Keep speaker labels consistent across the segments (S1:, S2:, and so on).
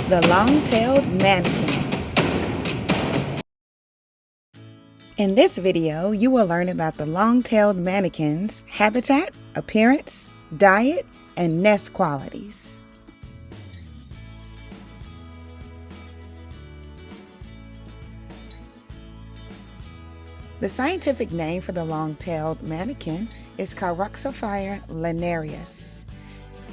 S1: The long-tailed manakin. In this video, you will learn about the long-tailed manakin's habitat, appearance, diet, and nest qualities. The scientific name for the long-tailed manakin is Cheiroxophila linearis.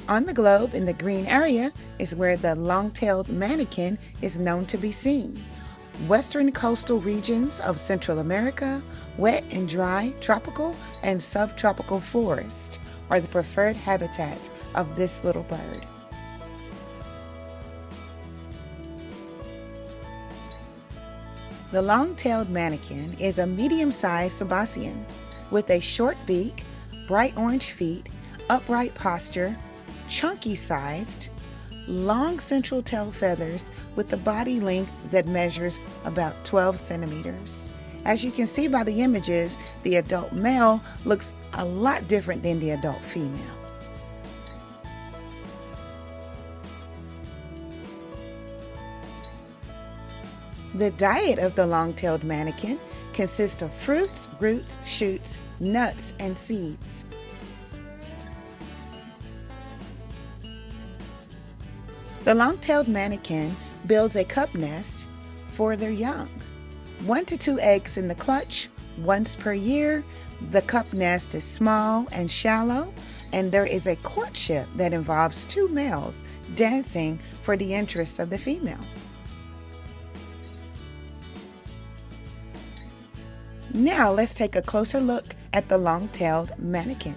S1: On the globe, in the green area, is where the long-tailed manakin is known to be seen. Western coastal regions of Central America, wet and dry tropical and subtropical forests are the preferred habitats of this little bird. The long-tailed manakin is a medium-sized Sebacean with a short beak, bright orange feet, upright posture, chunky-sized, long central tail feathers with a body length that measures about 12 centimeters. As you can see by the images, the adult male looks a lot different than the adult female. The diet of the long-tailed manakin consists of fruits, roots, shoots, nuts, and seeds. The long-tailed manakin builds a cup nest for their young. 1 to 2 eggs in the clutch once per year. The cup nest is small and shallow, and there is a courtship that involves 2 males dancing for the interests of the female. Now let's take a closer look at the long-tailed manakin.